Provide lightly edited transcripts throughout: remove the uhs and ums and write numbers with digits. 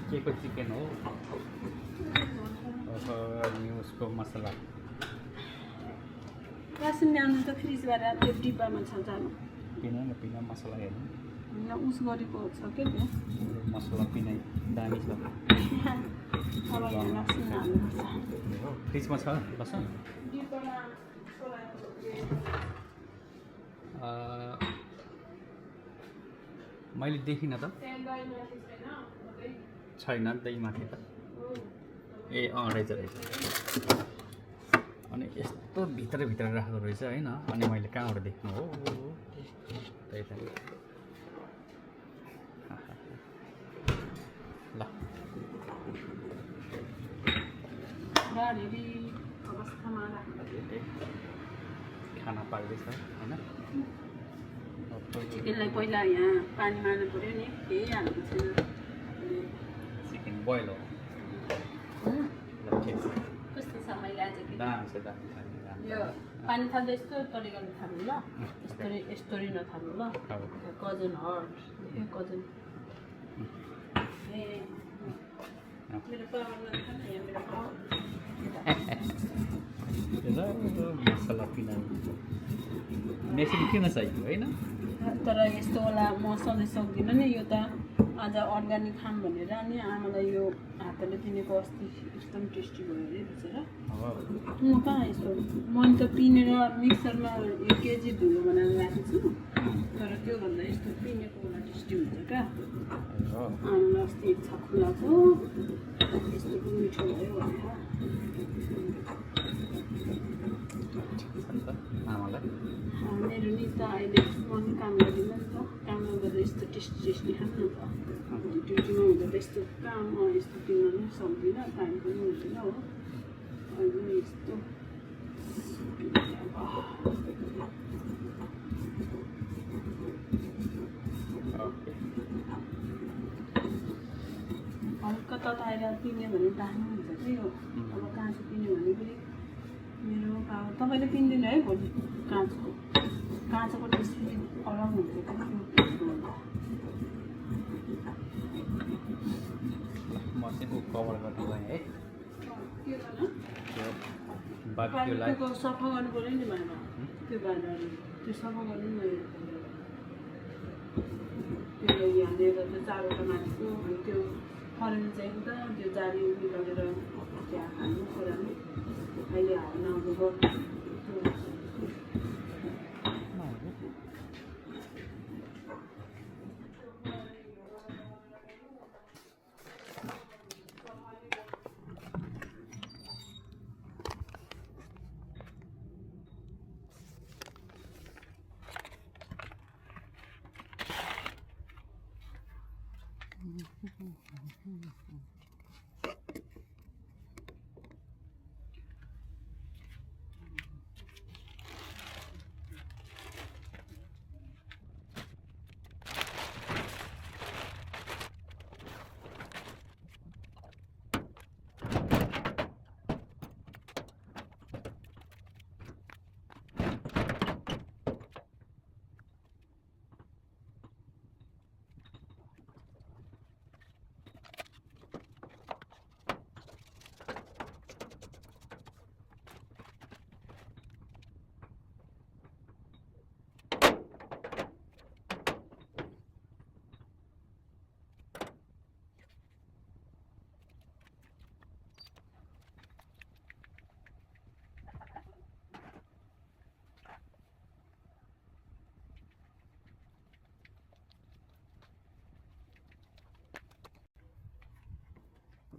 के को चिकन हो अनि उसको मसला रासन ल्याउनु त फ्रिजबाट त्यो डिब्बामा छ जानु पिना मसला हेर्नु होइन उस गरेको छ के त्यो मसला पिना दामी छ अब यहाँ लसुन हाल्नुपर्छ हो फ्रिजमा छ लसुन डिब्बामा मैले देखिनँ त छैन दहीमाथि त ए रहेछ अनि यस्तो भित्र राखेको रहेछ होइन अनि मैले कहाँबाट देख्नु हो त्यही त ल अवस्थामा खाना पाल्दैछ होइन चिकनलाई पहिला यहाँ पानी मार्नु पऱ्यो नि केही हाल्नु छैन चिकन बोइल हो कस्तो छ मैले आज यो दाम पानी थाल्दा यस्तो तरिकाले थाल्नु ल यस्तरी नथाल्नु ल कजन कजन ए मेरो पावरमा थाल्नु यहाँ मेरो पावर मसला पिना मेसिन किन चाहियो होइन तर यस्तो होला म सधैँ सक्दिनँ नि यो त आज अर्ग्यानिक खाम भनेर नि आमालाई यो हातले दिनेको अस्ति एकदम टेस्टी भयो अरे बुझेर म कहाँ यस्तो मैले त पिनेर मिक्सरमा 1 केजी धुलो बनाएर राखेको छु तर त्योभन्दा यस्तो पिनेको होला टेस्टी हुन्छ क्या आमालाई अस्ति इच्छा खुलाएको यस्तो मिठो भयो भनेर आमालाई मेरो नि त अहिले म काम गर्दिनँ नि त काम नगर्दा यस्तो टेस्टी खानु न त ड्युटीमा हुँदा त यस्तो काम यस्तो किन्न पनि सक्दिनँ टाइम पनि हुँदैन हो अहिले यस्तो हल्का तताएर पिने भने दामी हुन्छ कि यो अब काँचो पिने भने पनि मेरो तपाईँले पिन्दिनु है भोलि काँचोको टेस्ट पनि अलग हुन्छ म चाहिँ कभर गर्नु गएँ है त्यो सफा गर्नु पऱ्यो नि भाइमा त्यो भाइहरू त्यो सफा गर्नु नि त्यो यहाँनिर त्यो चारो टमाटरको अनि त्यो फरेन चाहिँ त त्यो जारी निकालेर त्यहाँ खानु खोलानु अहिले हाल्न अब गर्नु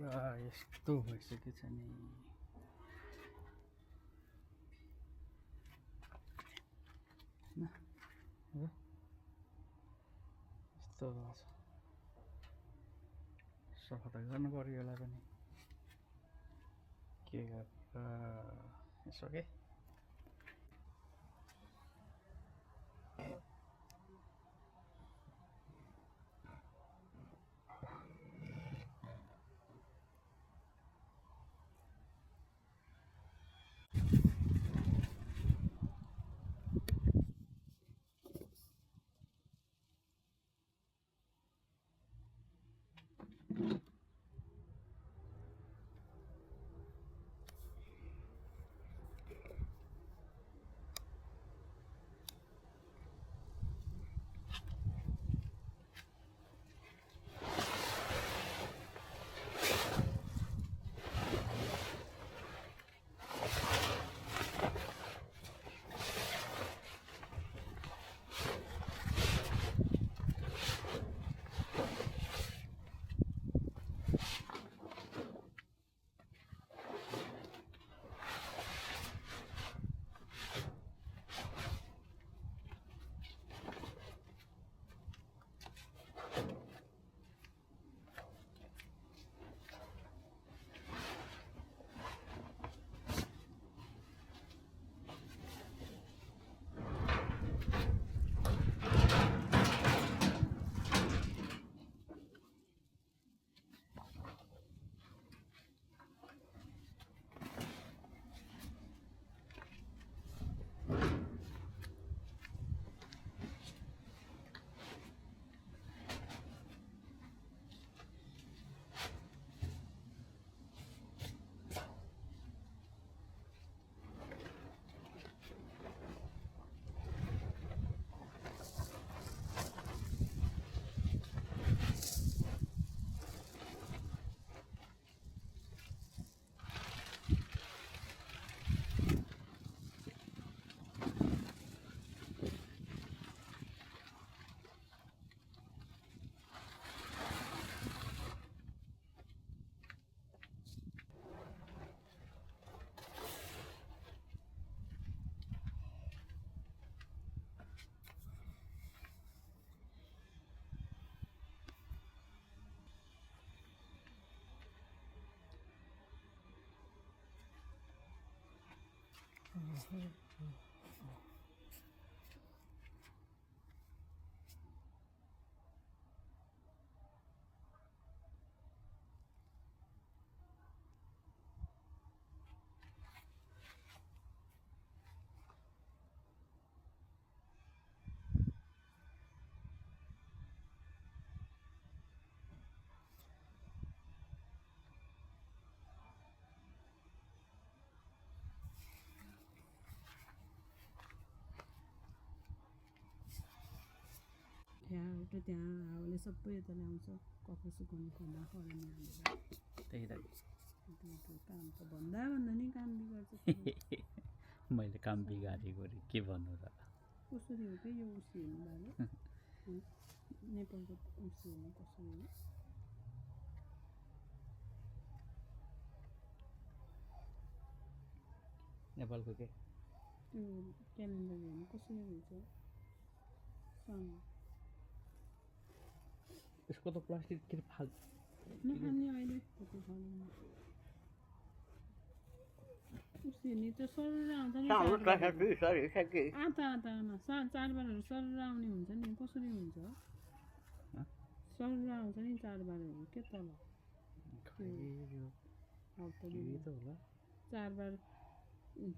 पुरा यस्तो भइसकेको छ नि यस्तो सफा त गर्नु पर्यो यसलाई पनि के यसो के त्यहाँ हावाले सबै यता ल्याउँछ कपाल सुकाउनु खन्दा खरानी हालेर त्यही त त्यो काम त भन्दा नि काम बिगार्छ मैले काम बिगारेको रे के भन्नु र कसरी हो कि यो उसी हेर्नु बाले नेपालको उसी हेर्नु कसरी हो नेपालको के त्यो क्यालेन्डर हेर्नु कसरी हुन्छ सानो यसको त प्लास्टिक के फाल नखाने अहिले कति खानु उसी हेर्ने त सरेर आउँछ नि आता आतामा 4 बारहरू सरेर आउने हुन्छ नि कसरी हुन्छ सरेर आउँछ नि 4 बारहरू के तल होला 4 बार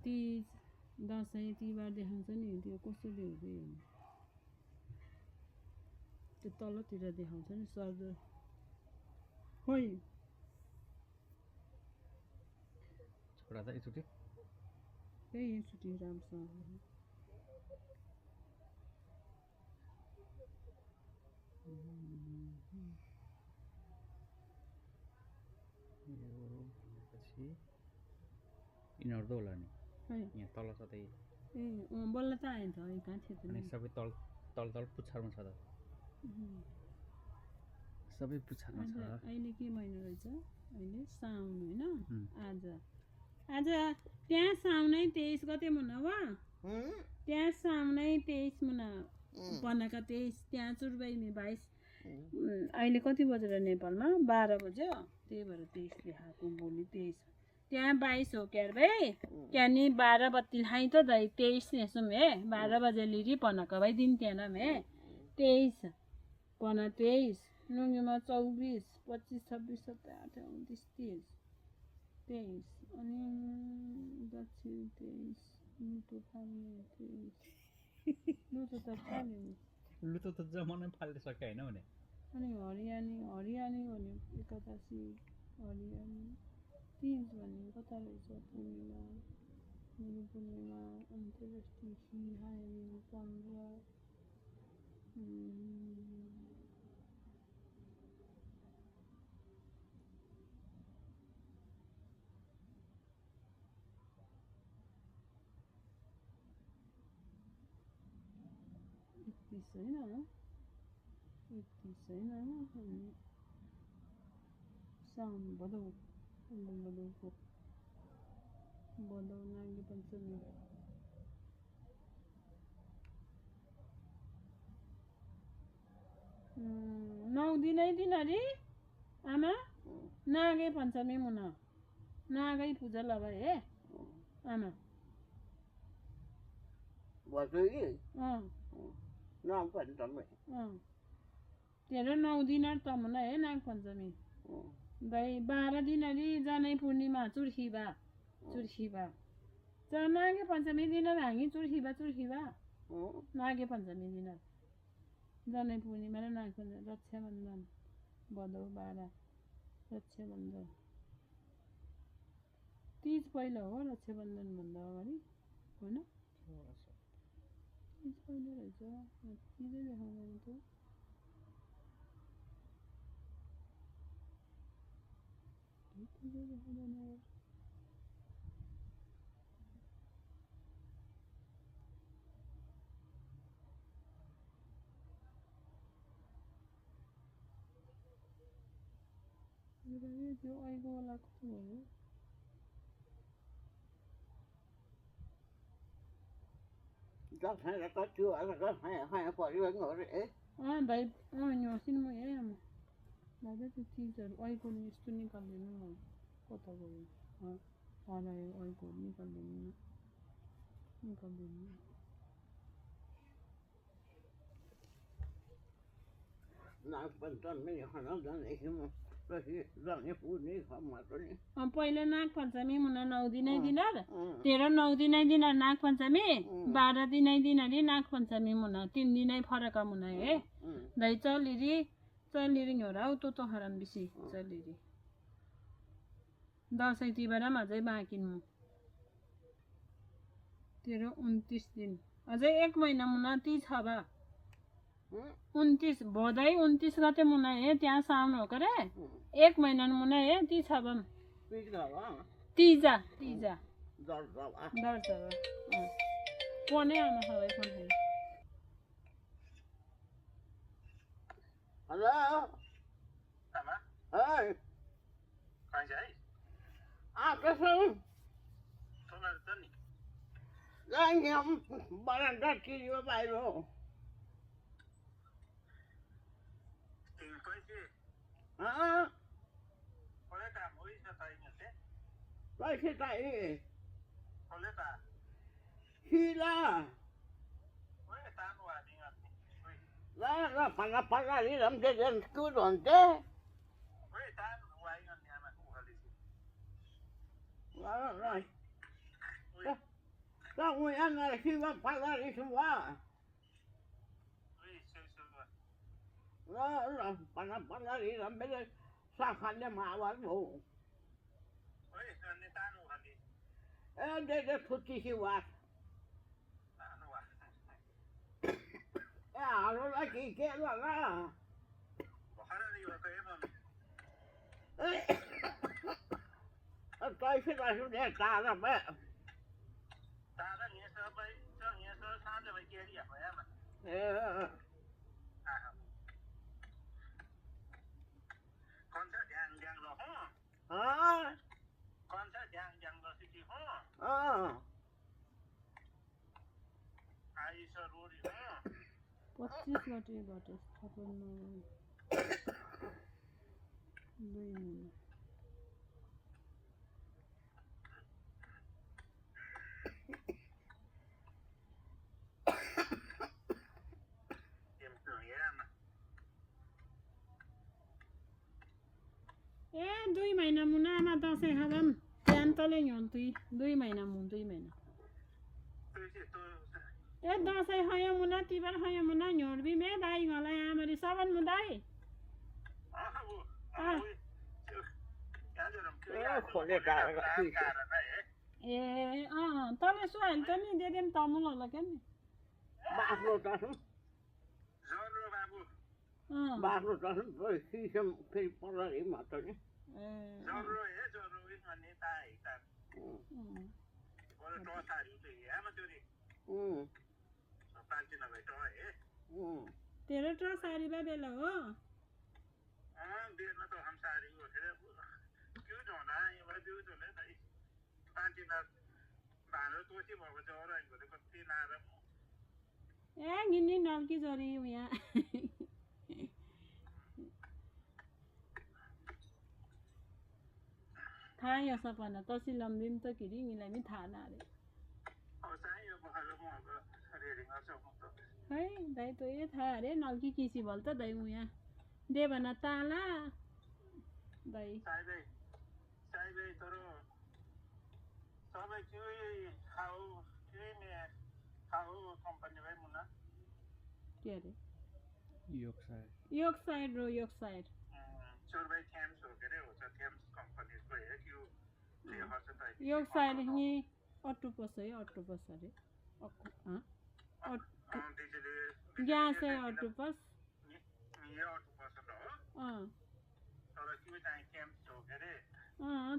तीज दसैँ तिहार देखाउँछ नि त्यो कसरी हो कि त्यो तलतिर देखाउँछ नि सर्द खोइ छोरा त एकचोटि त्यही एकचोटि राम्रोसँग पछि यिनीहरू त होला नि खै यहाँ तल छ त्यही ए बल्ल त आयो त अहिले कहाँ थियो त अनि सबै तल तल तल पुच्छारमा छ त सबै पुच्छारमा छ अहिले के महिना रहेछ अहिले साउन होइन आज आज त्यहाँ साउनै 23 गते मुना वा त्यहाँ साउनै 23 मुना बनाका 23 त्यहाँ चुरबाइमे 22 अहिले कति बजेर नेपालमा 12 बज्यो त्यही भएर 23 लेखाएको भोलि 23 त्यहाँ 22 हो क्यार भाइ क्या नि 12 बत्ती खाइ त दाइ 23 नेसुम हे 12 बजे लिरी पनाका भाइ दिन त्यहाँ हे 23 पना 23 नुङ्गीमा 24 25 26 27 28 29 30 अनि दक्षिण 23 लुतो फाल्ने 23 लुतो त फाल्यो लुतो त जमानै फालिसक्यो होइन भने अनि हरियानी भन्यो 81 हरियानी 30 भन्यो कता रहेछ पूर्णिमा अन्तर्राष्ट्रिय सिंहानी 15 31 होइन 31 होइन अनि साउन भदौ भदौको भदौ नागी पञ्चमी नौ दिनै दिन अरे आमा नागे पञ्चमी मुना नागै पूजा लगाए हे आमा तेरो 9 दिन त मुना हे नाग पञ्चमी दाइ 12 दिन अरे जनै पूर्णिमा चुर्खीबा नागे पञ्चमी दिन भाङी चुर्खीबा नागे पञ्चमी दिन जनै पूर्णिमा र नाग पञ्चमी रक्षाबन्धन भदौ 12 रक्षाबन्धन तीज पहिला हो रक्षाबन्धन भन्दा अगाडि होइन तीज पहिला रहेछ तीजै देखाउँदैन त तीजै देखाउँदैन त्यो अहिलेको बेला कति भयो भाइ न्युसिन म हे दादा त्यो चिजहरू अहिलेको यस्तो निकाल्दैन कता गयो हरायो अहिलेको निकाल्दैन नागपञ्चमी खाना जानेको म जाने पुग्ने खामा पनि पहिले नागपञ्चमी मुना 9 दिनै दिनार 13 9 दिनै दिनार नागपञ्चमी 12 दिनै दिनारी नागपञ्चमी मुना 3 दिनै फरक मुना हे दै चलिरी होरा उ तो हरान बिसी चलिरी दसैँ तिहारमा अझै बाँकी मु 13 29 दिन अझै 1 महिना मुना ती छ बा 29 भोदै 29 गते मुना हे त्यहाँ साउन हो करे 1 महिना मुना हे ती छ बम तीजा दर्ज कोने आमा सबै फोन हेलो आमा हाय कहाँ जाए कसो सोनार त नि जाइए हम बरान्डा टिरियो बाहिर तिमी पैसे कसले काम हो इस ताइने से पैसे चाहिए कसले ता खिला ओए तानु आदि आदि ओए ल पन्ना लिरम दे स्कुल हुन्थे ओए तानु वाइ गर्ने आमा को खाली ल उहाँ नरसिंह पन्ना लिसुम वा ओए सो ल पन्ना लिरम दे साखाले मावार भो ओए गर्ने तानु खाली दे फुटी सी वाट तानु वा हालो ला के ल भखरा रि हो के मम्मी पैसे राख्नु दे तारा बे तारा नि सबै यहाँ सबै साँझ भइ केरी हो आमा कौन सा ध्यान ध्यान लो कौन सा ध्यान ध्यान लो सिटी हो आई सर रोडी हो 25 गते गते 2 महिना ए 2 महिना मुना आमा दसैँ खालम त्यान तले हिँड 2 महिना मुन 2 महिना ए दसैँ खायो मुना तिबार खायो मुना हिँडबी मे दाई गलाई आमरी सबन मुदाई ए तले सुहाइल त नि दे देम तमुल होला के नि बाख्रो दसौँ बाख्रो दसौँ सिसम फेरि पल्ला मात्र नि तेरो ट्र सारी बा बेला हो ए गिन्नी नल्की जोरी यहाँ थाहा यो सपना तसी लम्बिम त किरी मिलाई नि थाहा नारे है दाइ त ये थाहा अरे नल्की किसी भल त दाइ उहाँ दे भन ताला दाइ के अरे योग साइड रो योग साइड योग साइड नि अक्टोपस है अक्टोपस अरे ग्यास है अक्टोपस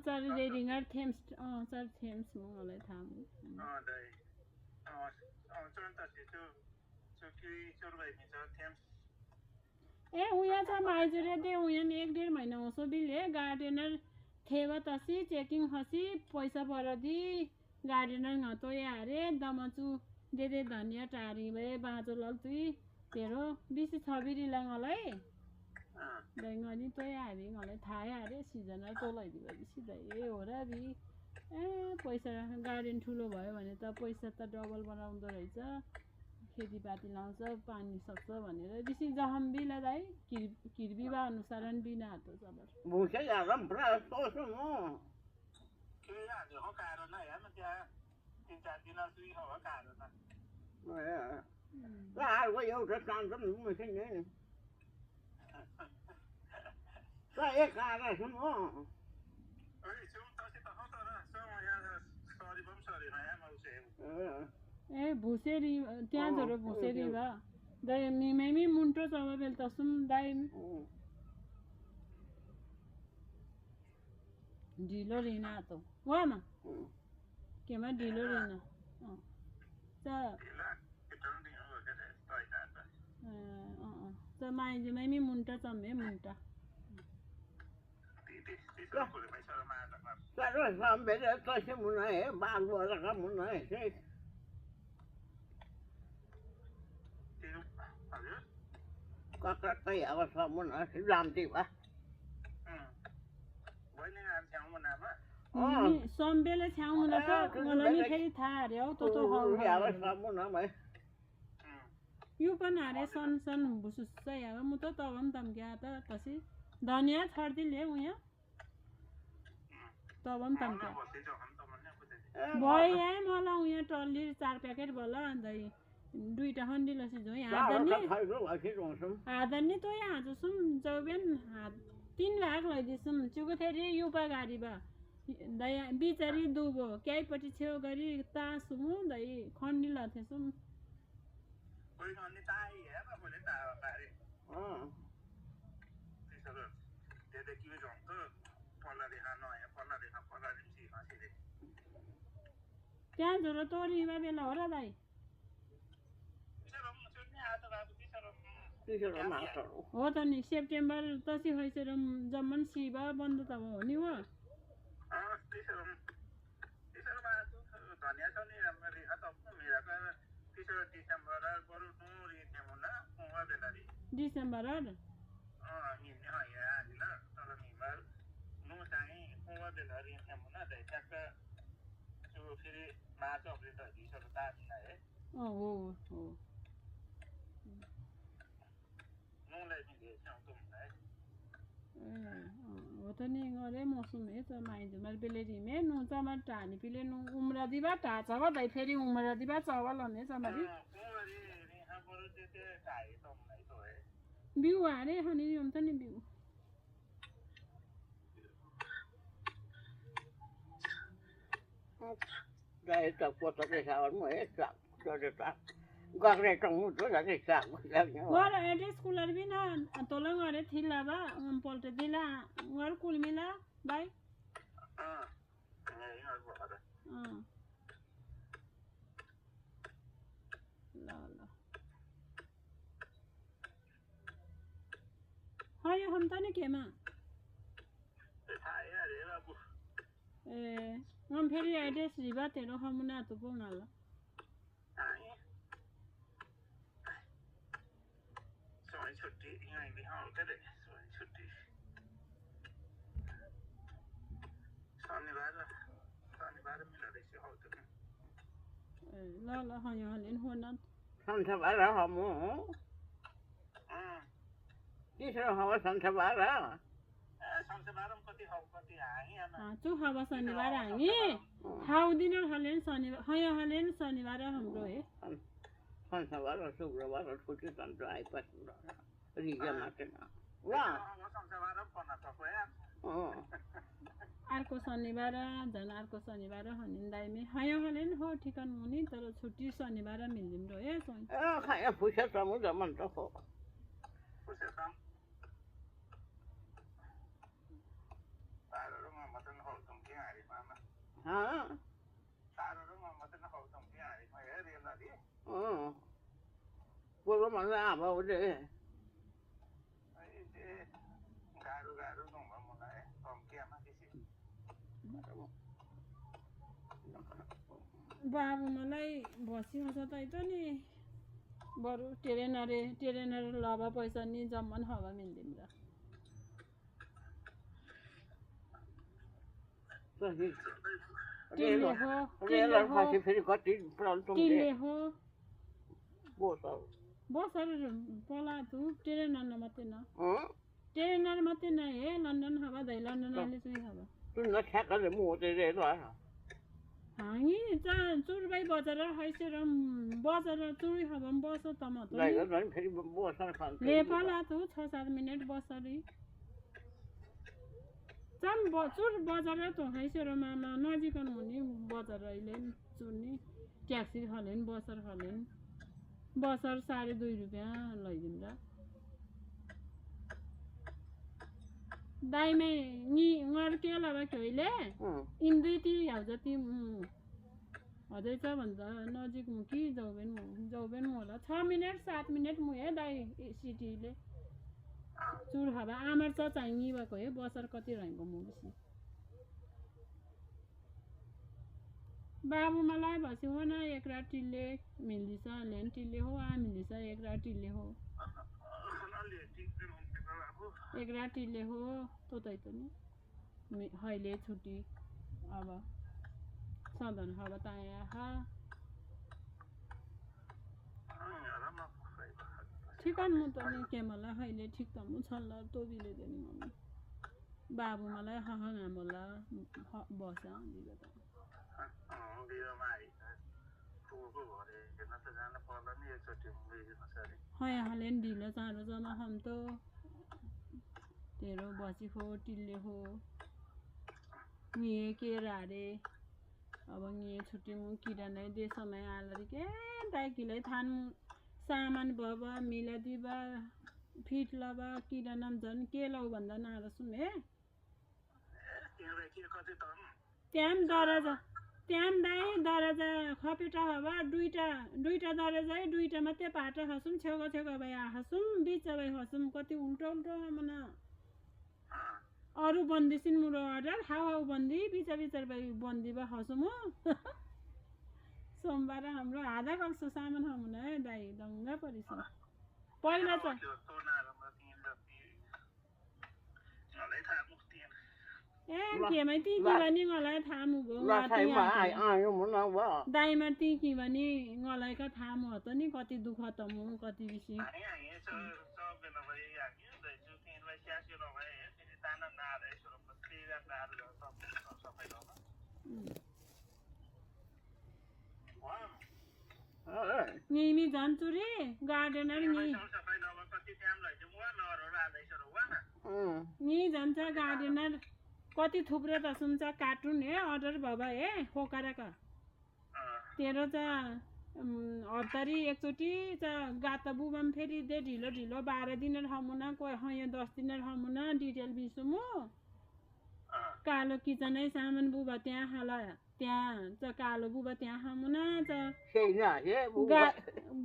चल रेडिङर थेम्स चल थेम्स म मलाई थाहा ए उहाँ छ माइजरे दे उहाँ 1-1.5 महिना होसो बिले गार्डनर थेवा तसी चेकिङ हसी पैसा पर दी गार्डनर न तो यारे दमचु दे धनिया टारी भए बाँचो लल तुई तेरो बिसी छबिरी लङलाई दैङनी तो यारी मलाई थाहा यारे सिजनल तो लैदिबा बिसी दै ए हो र बि पैसा गार्डन ठुलो भयो भने त पैसा त डबल बनाउँदो रहेछ खेतीपाती लाउँछ पानी सक्छ भनेर बेसी जहम बिला दाइ किरबिबा अनुसार बिना हातो सबर भुसे जागम प्राय सोच्नु म आज हो कारण हेर्नु त्यहाँ 3-4 दिन सुई हो कारण अर्को एउटा चान्स पनि मुसिन नि एक कारण सुन हो ए भुसेरी त्यहाँ झरो भुसेरी भा दाइ मिमेमी मुन्टो चब बेल त सुम दाइ ढिलो रिना त वामा केमा ढिलो रिना त त माइमी मुन्टा चम्मे मुन्टा Pero sampai dia kasih munai, baru orang munai sih. Kakak saya apa sama munai, lam tiba. सम्बेले छ्याउन त मलाई नि फेरि थाहा अरे हौ तो Ya apa sama munai. यो पनि अरे सन सन भुसुस यार म त तवम तम क्या त तसी धनिया छर्दी ले उया तवम तम क्या भइ आए मलाई उया टल्ली 4 प्याकेट भला अन्त दुईटा हन्डी लसी जो आदनी तो यहाँ जो सुम जौबेन 3 भाग लैदिसुम चुको फेरि युपा गाडी बा दया बिचारी दुबो क्याइपट्टि छेउ गरी तासुमु दइ खन्डी लथेसुम त्यहाँ झोरो तोरीमा बेला हो र दाइ हो त नि सेप्टेम्बर तसी होइसेर जम्मन शिवा बन्द त हो नि हो डिसेम्बर हो त नि गरे मौसम है त माइज मर बेलेरी में नु चमा टानी पिले नु उमरा दिबा टा चवा दाइ फेरि उमरा दिबा चवल हने चमारी बिउ हारे हनी हम त नि बिउ Đây tập của tập cái sao nó hết sạc cho được ta. Gác này trong một chỗ là cái sạc Wala address cooler भी ना तोला गरे थिला बा पल्टे दिला वर कुल मिला बाय ल ल हाय हम त नि केमा ए हम फेरि एड्रेस रिबा तेरो हमुना त पुना ल छुट्टी यहाँ बिहार करे छुट्टी शनिबार मिला रही हो तो ल ल हाय हलिन होना Santa Bara hamu. Kisah hawa Santa Bara. चु हावा शनिबार हामी हाउ दिन हलेन शनिबार हाय हलेन शनिबार हाम्रो हे Santa Bara शुक्रबार छुट्टी Santa आइपास रिजा माटे ना वा अर्को शनिबार झन् अर्को शनिबार हनिन दाइमे हाय हलेन हो ठिकान हुने तर छुट्टी शनिबार मिल्दिम रो हे सोइ खाया फुसा समु जमन त हो Pulau mana apa udah? बाबु मलाई बसिन्छ त त नि बरु टेरेनर लबा पैसा नि जम्मन हावा मिल्दिम र टिल्ले हो रेलरपछि फेरि कति प्रब्लम टिल्ले हो बोसर बसर पला तू ट्रेन मात्रै न ट्रेन मात्रै न हे लन्डन हवा दै लन्डन आले चाहिँ हवा तुम न ठ्याक्कले मोटे रेल हामी चुरबाई बजार हैसेर बजार चुरी हवा बस त म त फेरि बोसर खान्छ नेपाल तू 6-7 मिनेट बसरी चम चुर बजार त हैसेर मामा नजिकन हुने बजार अहिले चुर्ने ट्याक्सी खलेन बसर खलेन बसर 2.5 रुपियाँ लैदिन्छ दाइमे नि नगर के लबा कहिले इन 2-3 हाउ जति अझै छ भन्छ नजिक मु कि जाउबेन होला 6 मिनेट 7 मिनेट मु हे दाइ सिटीले चुर हावा आमर छ चाहिँ भएको हे बसर कति रहेको मु बेसी बाबु मलाई भसी हो न एक रात टिल्ले मिल्दिछ लेन टिल्ले हो आ मिल्दिछ एक रात टिल्ले हो एक रात टिल्ले हो तो तै त नि अहिले छुट्टी अब सधन हवा त आया हा ठिकन मु त नि के मलाई अहिले ठिक त मु छल्ल तो बिले देनी मम्मी बाबु मलाई हाहा गामला बसा दिले त हाँ हालेन ढिलो चाँडो जान हम तो तेरो बसी हो टिल्ले हो निये के रारे अब निये छुट्टी मु किरा नै दे समय आलरी के दाइ किलै थान सामान बाबा मिला दिबा फिट लबा किरा नाम जन के लौ भन्दा नारा सुन हे त्याम दराजा त्याम दाइ दराजा खपेटा हवा दुईटा दराजा है दुईटा मात्रै पाटा हसुम छेउको भए हसुम बिच भए हसुम कति उल्टो मना अरु बन्दिसिन मुरो अर्डर हाउ बन्दी बिच भए बन्दी बा हसुम सोमबार हाम्रो आधा कलसो सामान हमना है दाइ दंगा परिस पहिला त ए केमै ती कि भने मलाई थाहा मुगो दाइमा ती कि भने मलाई का थाहा म त नि कति दुख त मु कति बिसी निमी जान्छु रे गार्डनर नि जान्छ गार्डनर कति थुप्रो त सुन्छ कार्टुन हे अर्डर भबा हे खोकाराका तेरो त हप्तारी एकचोटि त गाता बुबाम फेरि दे ढिलो 12 दिन हमुना कोही हय 10 दिन हमुना डिटेल बिसुमु कालो किचनै सामान बुबा त्यहाँ हाला त्यहाँ त कालो बुबा त्यहाँ हमुना त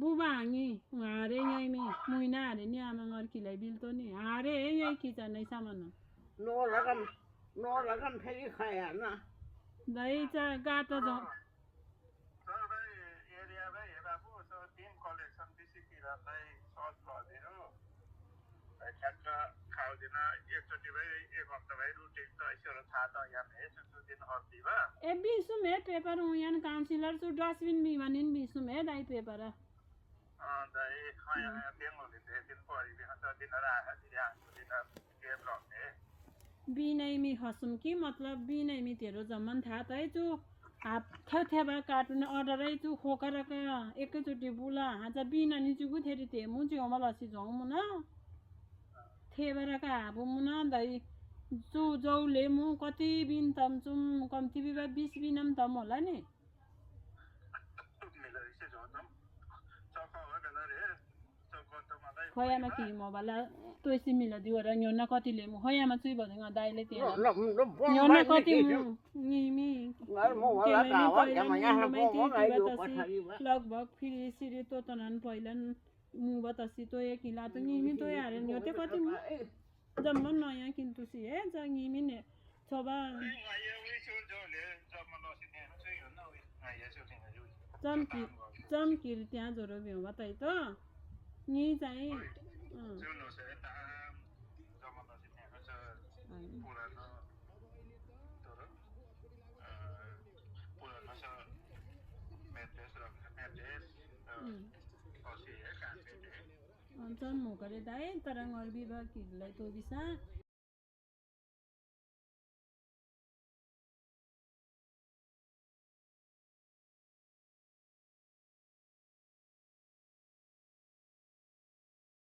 बुबा हाङी हारे यही मुइना हारे नि आमा अर्कीलाई बिल्तो नि हारे यही किचनै सामान नो लगन फेरि खाया ना दाइ त गाता ज ए बिसुम हे पेपर उयान काउन्सिलर सु डस्टबिन बिमानिन बिसुम हे दाइ पेपर बिनैमी हसुम कि मतलब बिनैमी तेरो जम्मन थाहा तै चु हाप थेबा कार्टुन अर्डरै चु खोकरका एकैचोटि बुला हाजा बिनानी चुगु थेरि ते मु चाहिँ हमलसी जाउ मुन थेबरका हाबु मुन दाइ चु जौले मु कति बिन तम चुम कम्ती बिबा 20 बिनम तम होला नि खोयामा कि मोबाइल तोइसी मिला दिवरा न्योना कतिले मु खोयामा चुइ भदेङ दाइले ते न्योना कति निमी लगभग फिरि सिरि तो तनन पहिलन मु बतासी तो एक हिला त निमी तो यारे न्योते कति जम्मन नयाँ किन्तु सी हे ज निमी ने छबा चमकिर त्यहाँ जोरो भ्यौ बताइ त नि चाहिँ così è cambia. John mo kare dai tarang or biba ki lai to bisa